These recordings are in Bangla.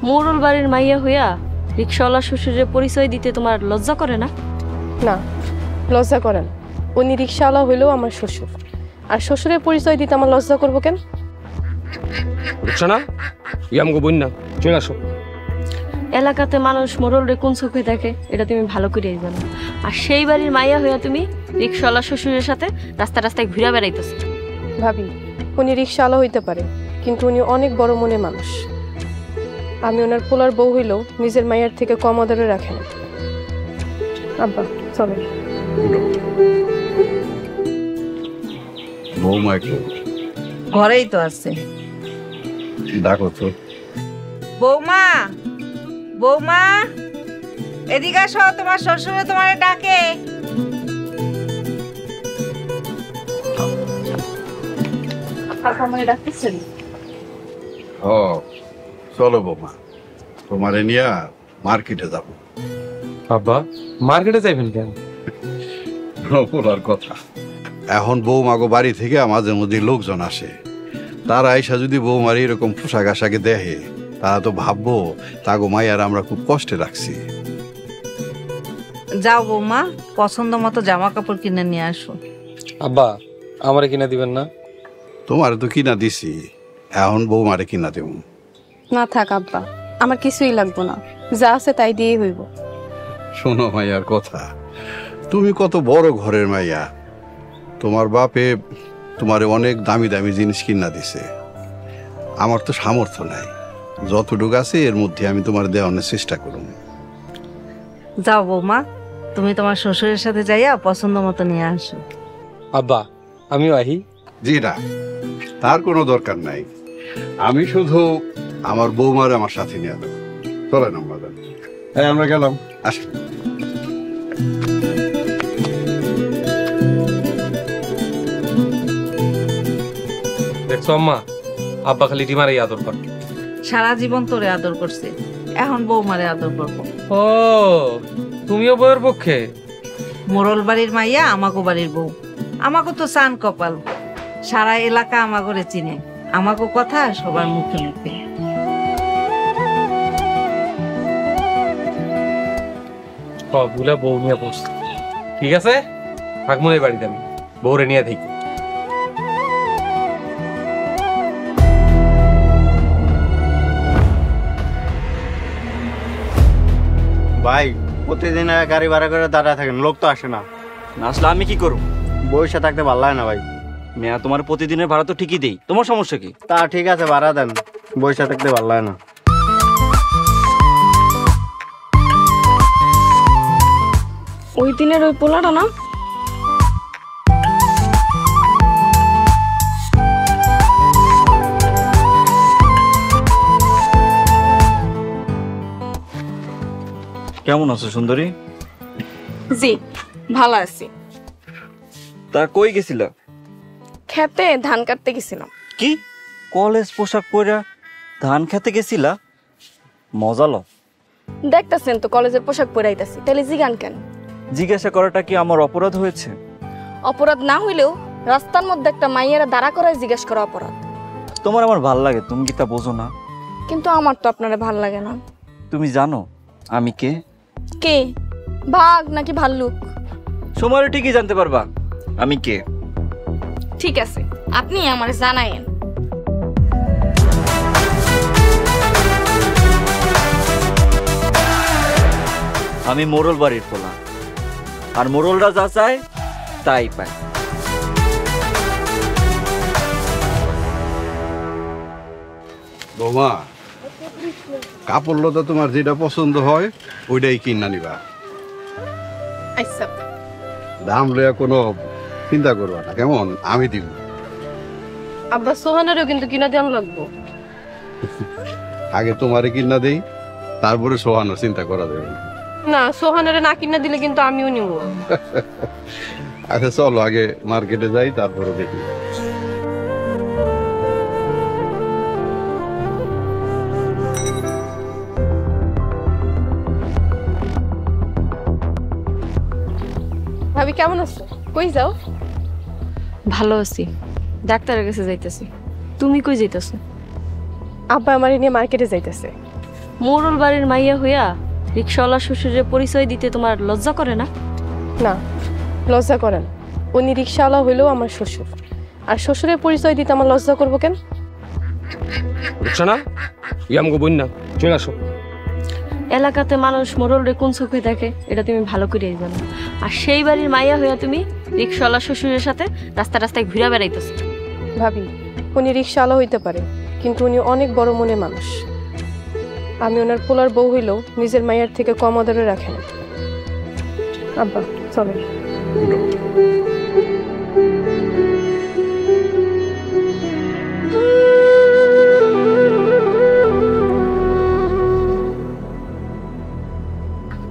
মোড়ল বাড়ির মাইয়া হইয়া রিক্সাওয়ালা শ্বশুরের পরিচয় দিতে তোমার লজ্জা করে না? না, লজ্জা করেন। উনি রিক্সাওয়ালা হইলেও আমার শ্বশুর, আর শ্বশুরের পরিচয় দিতে আমার লজ্জা করবো কেন? বুঝছো না, আমাকে বই না, চলে আসো। এলাকাতে মানুষ মোড়লরে কোন চোখে দেখে এটা তুমি ভালো করেই জানো। আর সেই বাড়ির মাইয়া হইয়া তুমি রিক্সাওয়ালা শ্বশুরের সাথে রাস্তায় ঘুরে বেড়াইতেছ। ভাবি, উনি রিক্সাওয়ালা হইতে পারে, কিন্তু উনি অনেক বড় মনে মানুষ। আমি ওনার পোলার বউ হইলেও নিজের মায়ের থেকে কম আদরে রাখেন। আব্বা চলে। বৌমা ঘরেই তো আছে। ডাকো তো। বৌমা, বৌমা, এদিকে আসো, তোমার শ্বশুরে তোমারে ডাকে। ও চলো বৌমা, তোমারে নিয়ে মার্কেটে যাবো। বাবা, মার্কেটে যাইবেন কেন? বলার কথা, এখন বৌমাগো বাড়ি থেকে মাঝে মধ্যে লোকজন আসে। তারা আইসা যদি বৌমার এরকম পোশাক আশাকে দেখে, তারা তো ভাববো তাগো মাইয়ার আমরা খুব কষ্টে রাখছি। যাও বৌমা, পছন্দ মতো জামা কাপড় কিনে নিয়ে আসো। আব্বা, আমারে কিনা দিবেন না? তোমারে তো কিনা দিছি, এখন বৌমারে কিনা দেব। না থাক আব্বা, আমার কিছুই লাগবো না, যা আছে তাই দিয়েই হইব। শোনো মাইয়ার কথা, তুমি কত বড় ঘরের মাইয়া, তোমার বাপে তোমারে অনেক দামি দামি জিনিস কিনা দিছে। আমার তো সামর্থ্য নাই, যতটুকু আছে এর মধ্যে আমি তোমার দেওয়ানোর চেষ্টা করব। যাও বৌমা, তুমি তোমার শ্বশুরের সাথে যাইয়া পছন্দ মতো নিয়ে আসো। আব্বা, আমিও আহি। জি না, তার কোনো দরকার নাই, আমি শুধু আমার বৌমার আমার সাথে নিয়ে দেবো। চলেন আমরা গেলাম, আসি। দেখছো আম্মা, আব্বা খালি টিমারেই আদর করে। সারা জীবন তোরে আদর করছে, এখন বৌমারে আদর করবো। ও, তুমিও বউয়ের পক্ষে? মোড়ল বাড়ির মাইয়া আমাগো বাড়ির বউ, আমাগো তো চান কপাল। সারা এলাকা আমাগরে চিনে, আমাগো কথা সবার মুখে মুখে। সবগুলা বউ নিয়ে বসছে। ঠিক আছে, থাকবো এই বাড়িতে, আমি বউরে নিয়ে থাকি। ভাই, প্রতিদিন গাড়ি ভাড়া করে দাঁড়ায় থাকেন, লোক তো আসে না। না আসলে আমি কি করব? বসে থাকতে ভালো লাগে না ভাই। মেয়া, তোমার প্রতিদিনের ভাড়া তো ঠিকই দেই, তোমার সমস্যা কি? তা ঠিক আছে, ভাড়া দেন, বসে থাকতে ভালো লাগে না। ওই দিনের ওই পোলাটা না? কেমন আছো সুন্দরী? জি ভালো আছি। তা কই গেছিলা? খেতে ধান কাটতে গেছিলাম। কি কলেজ পোশাক পরে ধান খেতে গেছিলা? মজা লো। দেখতেছেন তো কলেজের পোশাক পরে আইতাছি, তাহলে জিগান কেন? জিজ্ঞাসা করাটা কি আমার অপরাধ হয়েছে? অপরাধ না হইলেও রাস্তার মধ্যে একটা মাইয়ারা দাঁড়া করায় জিজ্ঞেস করা অপরাধ। তোমার আমার ভাল লাগে, তুমি কি তা বোঝো না? কিন্তু আমার তো আপনারা ভাল লাগে না। তুমি জানো আমি কে? কে? বাঘ নাকি ভাল্লুক? সময় ঠিকই জানতে পারবা আমি কে। ঠিক আছে, আপনি আমারে জানায়েন। আমি মোড়ল বাড়ির পোলা, আর মোড়লরা যা চায় তাই পায়। বৌমা, কাপড় লতা তোমার যেটা পছন্দ হয় ওইটাই কিনা নিবা। আচ্ছা, দাম লইয়া কোনো চিন্তা করবা না, কেমন? আমি দিব। আব্বা সোহানেরও কিন্তু কিনা দেন লাগবো। আগে তোমারে কিনা দেই, তারপরে সোহানোর চিন্তা করা যাবে না। না, সোহানের না কিনা দিলে কিন্তু আমিও নিব। আচ্ছা চলো আগে মার্কেটে যাই, তারপরে দেখি। ভাবি কেমন আছো? কই যাও? ভালো আছি, ডাক্তারের কাছে যাইতেছি। তুমি কই যাইতেছো? আব্বা আমারে নিয়ে মার্কেটে যাইতেছে। মোড়ল বাড়ির মাইয়া হইয়া রিক্সাওয়ালা শ্বশুরের পরিচয় দিতে তোমার লজ্জা করে না? না, লজ্জা করে না। উনি রিক্সাওয়ালা হইলেও আমার শ্বশুর, আর শ্বশুরের পরিচয় দিতে আমার লজ্জা করবো কেন? রুকসানা, আমাকে বই না, চলে আসো। এলাকাতে মানুষ মোড়লরে কোন চোখে দেখে এটা তুমি ভালো করেই জানো। আর সেই বাড়ির মাইয়া হইয়া তুমি রিক্সাওয়ালা শ্বশুরের সাথে রাস্তায় ঘুরে বেড়াইতেছো। ভাবি, উনি রিক্সাওয়ালা হইতে পারে, কিন্তু উনি অনেক বড় মনে মানুষ। আমি ওনার পোলার বউ হইলেও নিজের মায়ের থেকে কম আদরে রাখে না। আব্বা চলে।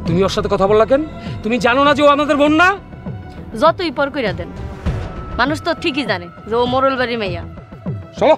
তুমি ওর সাথে কথা বললা কেন? তুমি জানো না যে ও আমাদের বোন না? যতই পর কইরা দেন, মানুষ তো ঠিকই জানে যে ও মোড়ল বাড়ির মাইয়া। চলো।